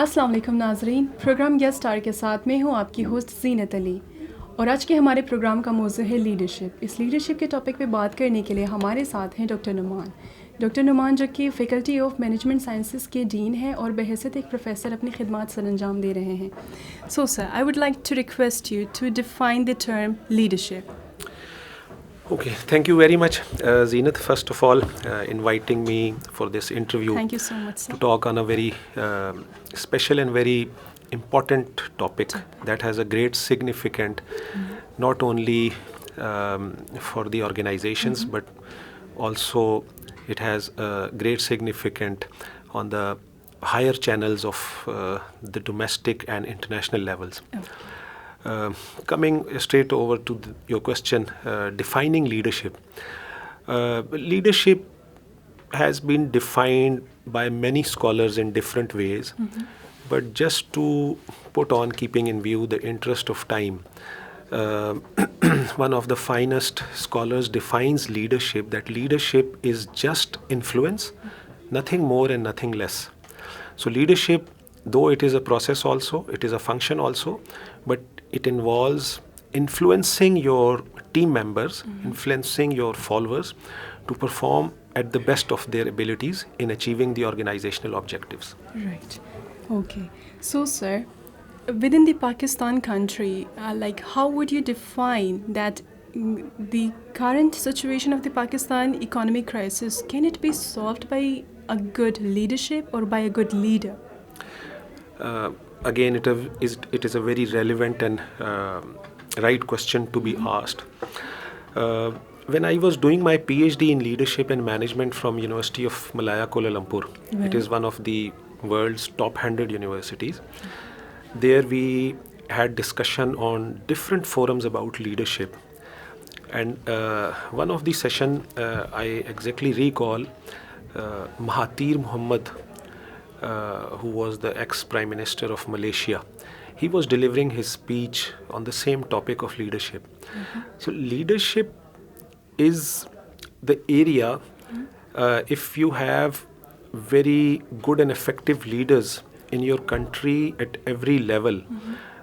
अस्सलाम वालेकुम नाज़रीन, प्रोग्राम गेस्ट स्टार के साथ मैं हूँ आपकी होस्ट ज़ीनत अली और आज के हमारे प्रोग्राम का मौजू है लीडरशिप। इस लीडरशिप के टॉपिक पे बात करने के लिए हमारे साथ हैं डॉक्टर नुमान जो कि फैकल्टी ऑफ मैनेजमेंट साइंसेस के डीन हैं और बहैसियत एक प्रोफेसर अपनी खिदमात सर अंजाम दे रहे हैं। So sir, I would like to request you to define the term leadership. Okay, thank you very much, Zeenat, first of all, inviting me for this interview. Thank you so much, sir. To talk on a very special and very important topic that has a great significance, not only for the organizations, but also it has a great significance on the higher channels of the domestic and international levels. Coming straight over to your question, defining leadership. Leadership has been defined by many scholars in different ways, but just to put on, keeping in view the interest of time, one of the finest scholars defines leadership, that leadership is just influence, nothing more and nothing less. So leadership, though it is a process also, it is a function also, but it involves influencing your team members, influencing your followers to perform at the best of their abilities in achieving the organizational objectives. Right. Okay. So, sir, within the Pakistan country, how would you define that the current situation of the Pakistan economic crisis, can it be solved by a good leadership or by a good leader? Again, it is a very relevant and right question to be asked. When I was doing my PhD in leadership and management from University of Malaya, Kuala Lumpur, it is one of the world's top 100 universities. There we had discussion on different forums about leadership. And one of the session I exactly recall, Mahathir Mohamad, who was the ex-Prime Minister of Malaysia, he was delivering his speech on the same topic of leadership. So leadership is the area, if you have very good and effective leaders in your country at every level,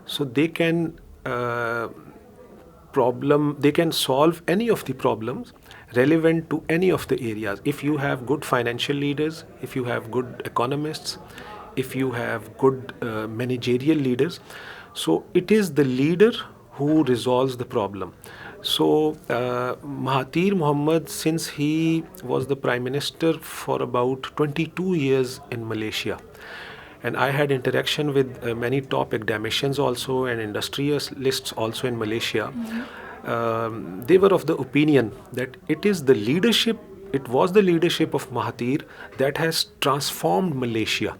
so they can solve any of the problems relevant to any of the areas. If you have good financial leaders, if you have good economists, if you have good managerial leaders, so it is the leader who resolves the problem. So Mahathir Mohamad, since he was the Prime Minister for about 22 years in Malaysia, and I had interaction with many top academicians also and industrialists also in Malaysia, they were of the opinion that it was the leadership of Mahathir that has transformed Malaysia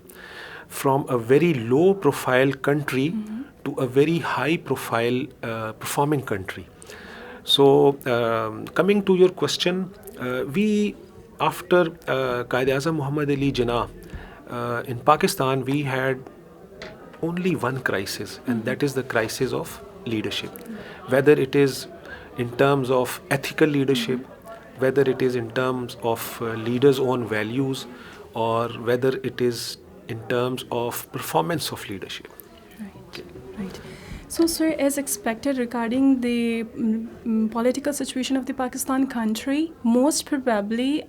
from a very low profile country to a very high profile performing country. So coming to your question, we after Quaid-e-Azam Muhammad Ali Jinnah, in Pakistan we had only one crisis, and that is the crisis of leadership. Whether it is in terms of ethical leadership, whether it is in terms of leaders' own values, or whether it is in terms of performance of leadership. Right. So, sir, as expected regarding the political situation of the Pakistan country, most probably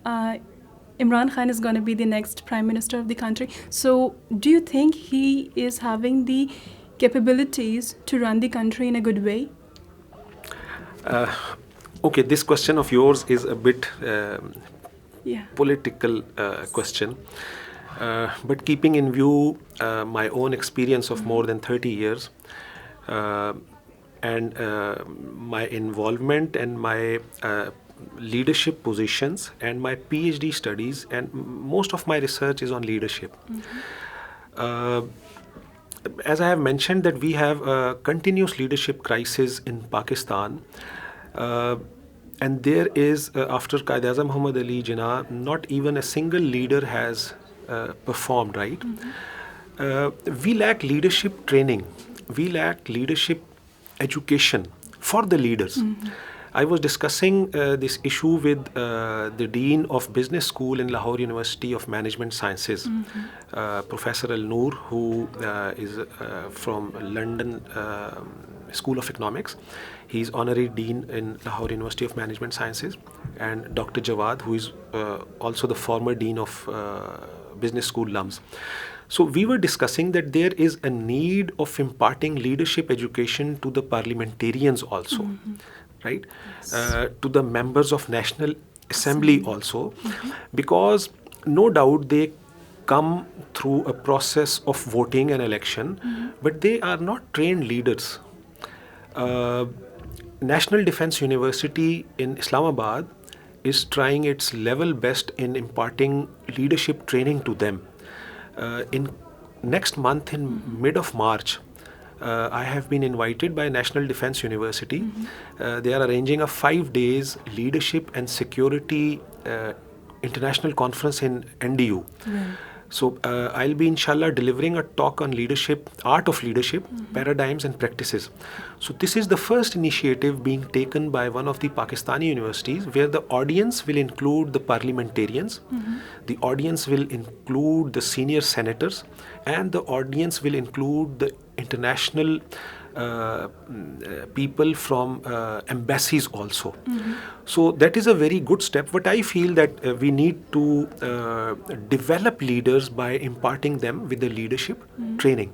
Imran Khan is going to be the next Prime Minister of the country. So, do you think he is having the capabilities to run the country in a good way? Okay, this question of yours is a bit political question. But keeping in view my own experience of more than 30 years and my involvement and my leadership positions and my PhD studies, and most of my research is on leadership. As I have mentioned that we have a continuous leadership crisis in Pakistan, and there is, after Quaid-e-Azam Muhammad Ali Jinnah, not even a single leader has performed, right? We lack leadership training. We lack leadership education for the leaders. I was discussing this issue with the Dean of Business School in Lahore University of Management Sciences, Professor Al Noor, who is from London School of Economics. He's honorary dean in Lahore University of Management Sciences, and Dr. Jawad, who is also the former dean of Business School LUMS. So we were discussing that there is a need of imparting leadership education to the parliamentarians also, right? To the members of National Assembly also, because no doubt they come through a process of voting and election, but they are not trained leaders. National Defense University in Islamabad is trying its level best in imparting leadership training to them. In next month, in mid of March, I have been invited by National Defense University. They are arranging a 5 days leadership and security international conference in NDU. So I'll be inshallah delivering a talk on leadership, art of leadership, paradigms and practices. So this is the first initiative being taken by one of the Pakistani universities, where the audience will include the parliamentarians, the audience will include the senior senators, and the audience will include the international people from embassies also. So that is a very good step. But I feel that we need to develop leaders by imparting them with the leadership training.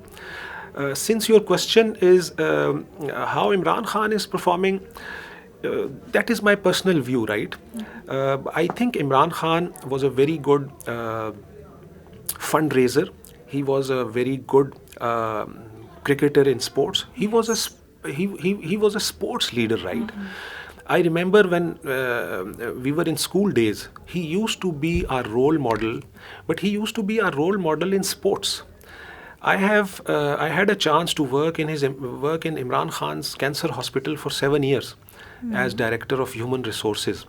Since your question is how Imran Khan is performing, that is my personal view, right? I think Imran Khan was a very good fundraiser. He was a very good cricketer in sports. He was a sports leader, right? I remember when we were in school days, he used to be our role model, but he used to be our role model in sports. I had a chance to work in Imran Khan's cancer hospital for 7 years as director of human resources.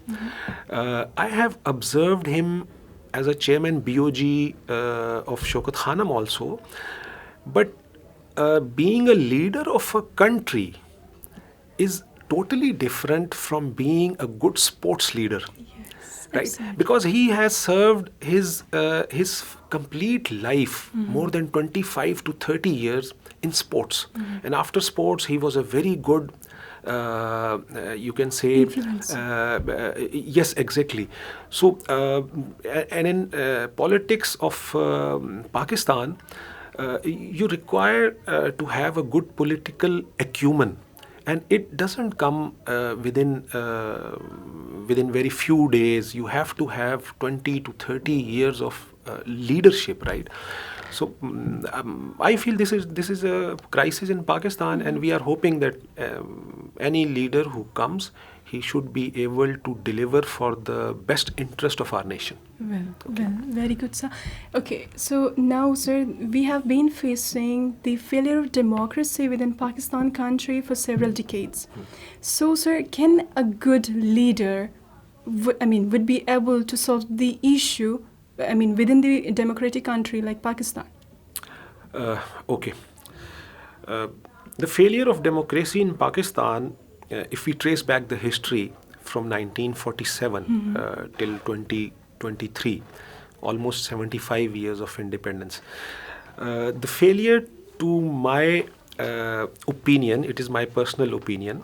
I have observed him as a chairman BOG of Shaukat Khanam also, but being a leader of a country is totally different from being a good sports leader. Right? Absolutely. Because he has served his complete life, more than 25 to 30 years in sports. And after sports, he was a very good, you can say, yes, exactly. So, and in politics of Pakistan, you require to have a good political acumen. And it doesn't come within very few days. You have to have 20 to 30 years of leadership, right? So I feel this is a crisis in Pakistan, and we are hoping that any leader who comes, he should be able to deliver for the best interest of our nation. Well, very good, sir. Okay, so now, sir, we have been facing the failure of democracy within Pakistan country for several decades. So, sir, can a good leader, would be able to solve the issue, within the democratic country like Pakistan? Okay. The failure of democracy in Pakistan, if we trace back the history from 1947 till 2023, almost 75 years of independence, the failure, to my opinion, it is my personal opinion,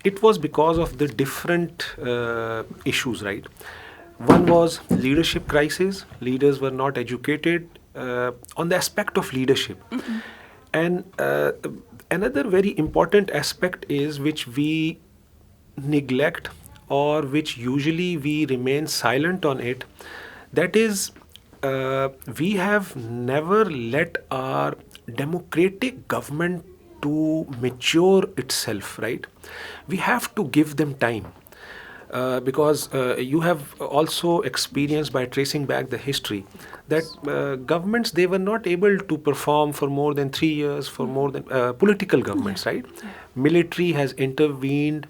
it was because of the different issues, right? One was leadership crisis. Leaders were not educated on the aspect of leadership. And another very important aspect is which we neglect, or which usually we remain silent on it, that is we have never let our democratic government to mature itself, right? We have to give them time. Because you have also experienced by tracing back the history that governments, they were not able to perform for more than 3 years, for more than political governments, right? Military has intervened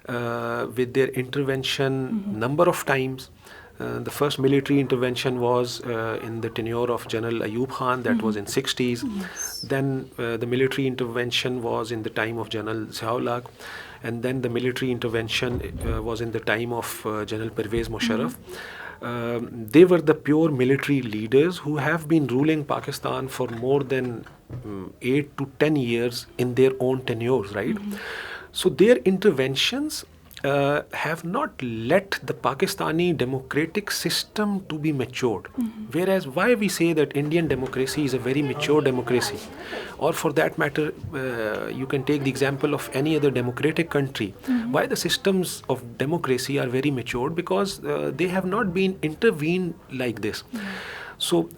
with their intervention number of times. The first military intervention was in the tenure of General Ayub Khan, that was in 60s. Then the military intervention was in the time of General Ziaul Haq. and then the military intervention was in the time of General Pervez Musharraf. They were the pure military leaders who have been ruling Pakistan for more than 8 to 10 years in their own tenures, right? So their interventions have not let the Pakistani democratic system to be matured. Whereas why we say that Indian democracy is a very mature democracy, or for that matter, you can take the example of any other democratic country. Why the systems of democracy are very matured? Because they have not been intervened like this. So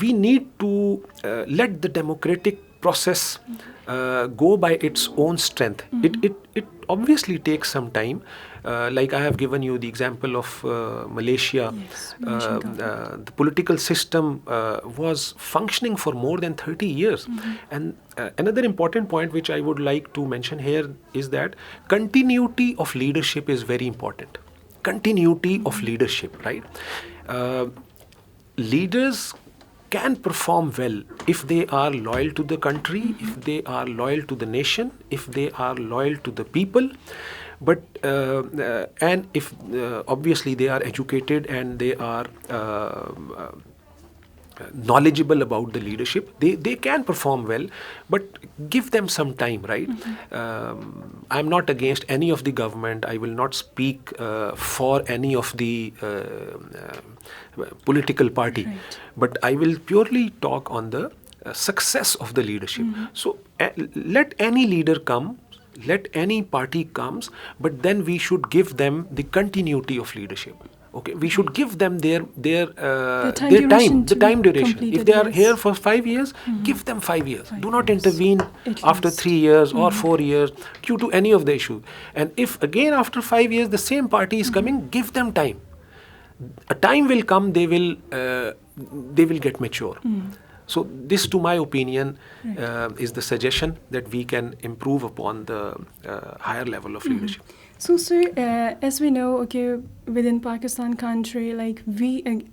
we need to let the democratic process go by its own strength. It obviously takes some time. Like I have given you the example of Malaysia. Yes, Malaysian government. The political system was functioning for more than 30 years. And another important point which I would like to mention here is that continuity of leadership is very important. Continuity of leadership, right? Leaders can perform well if they are loyal to the country, if they are loyal to the nation, if they are loyal to the people, but and if obviously they are educated and they are knowledgeable about the leadership, they can perform well, but give them some time, right? I'm not against any of the government. I will not speak for any of the political party, Right. but I will purely talk on the success of the leadership. So let any leader come, let any party comes, but then we should give them the continuity of leadership. Okay, we should give them their time their duration time, the to time duration. complete If it, they are yes. here for 5 years, give them 5 years. Do not years. intervene At after least. 3 years or 4 years due to any of the issue. And if again after 5 years the same party is coming, give them time. A time will come, they will get mature. So this, to my opinion, is the suggestion that we can improve upon the higher level of leadership. So, sir, as we know, okay, within Pakistan country, like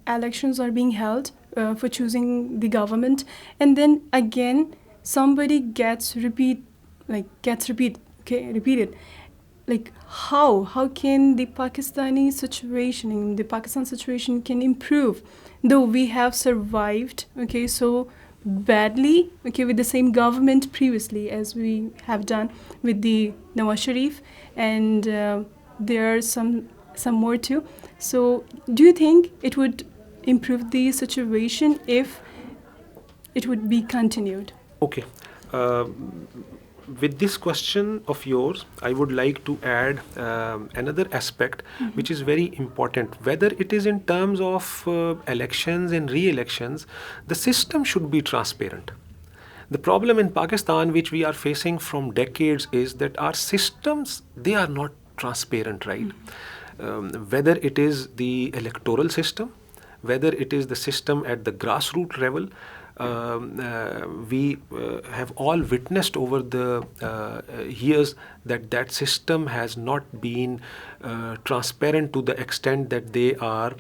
elections are being held for choosing the government, and then again somebody gets repeated. Like how can the Pakistani situation, in the Pakistan situation, can improve, though we have survived, okay, so badly, okay, with the same government previously as we have done with the Nawaz Sharif, and there are some more too. So do you think it would improve the situation if it would be continued? Okay. With this question of yours, I would like to add another aspect which is very important. Whether it is in terms of elections and re-elections, the system should be transparent. The problem in Pakistan which we are facing from decades is that our systems, they are not transparent, right? Whether it is the electoral system, whether it is the system at the grassroots level, we have all witnessed over the years that system has not been transparent to the extent that they are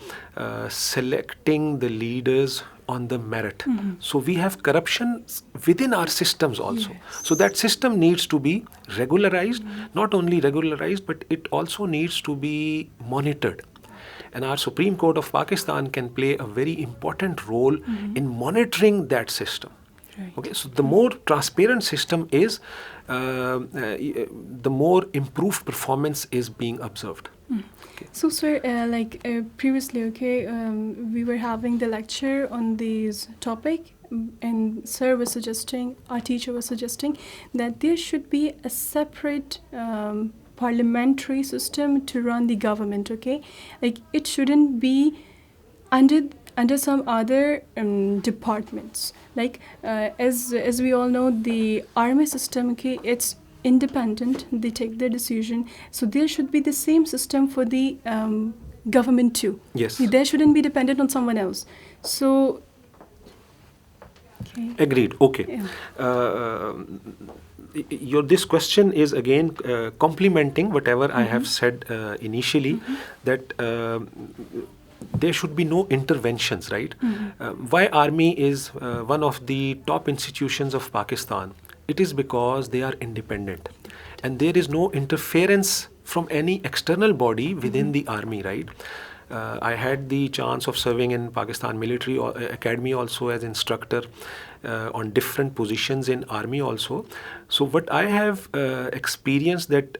selecting the leaders on the merit. So we have corruption within our systems also. Yes. So that system needs to be regularized, not only regularized, but it also needs to be monitored. And our Supreme Court of Pakistan can play a very important role in monitoring that system. Right. Okay, so the more transparent system is, the more improved performance is being observed. Okay. So, sir, previously, okay, we were having the lecture on this topic, and sir was suggesting, our teacher was suggesting, that there should be a separate parliamentary system to run the government, okay? Like, it shouldn't be under some other departments. Like, as we all know, the army system, okay, it's independent, they take their decision. So there should be the same system for the government too. Yes. They shouldn't be dependent on someone else. So, okay. Agreed. Okay. Yeah. This question is again complementing whatever I have said initially, that there should be no interventions, right? Why army is one of the top institutions of Pakistan? It is because they are independent. and there is no interference from any external body within the army, right? I had the chance of serving in Pakistan military academy also as instructor on different positions in army also. So what I have experienced that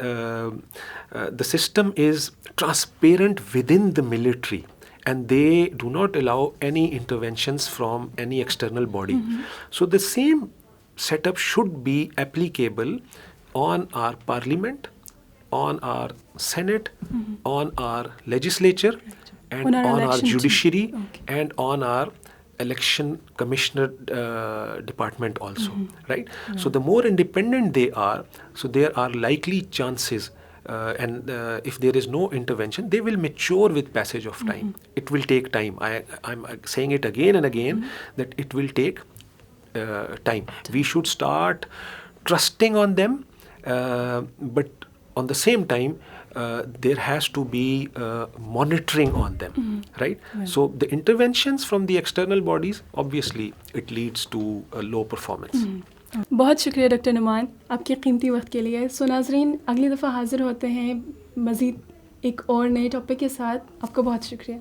the system is transparent within the military, and they do not allow any interventions from any external body. So the same setup should be applicable on our parliament, on our Senate, on our legislature, and On our on our election too. judiciary, Okay. and on our election commissioner department also, right? So the more independent they are, so there are likely chances, and if there is no intervention, they will mature with passage of time. It will take time. I'm saying it again and again that it will take time. We should start trusting on them, but on the same time, there has to be monitoring on them, right? So the interventions from the external bodies, obviously, it leads to a low performance. बहुत शुक्रिया doctor Numan आपके कीमती वक्त के लिए। सो नाजरीन, अगली दफ़ा हाज़िर होते हैं मज़ीद एक और नए टॉपिक के साथ। आपका बहुत शुक्रिया।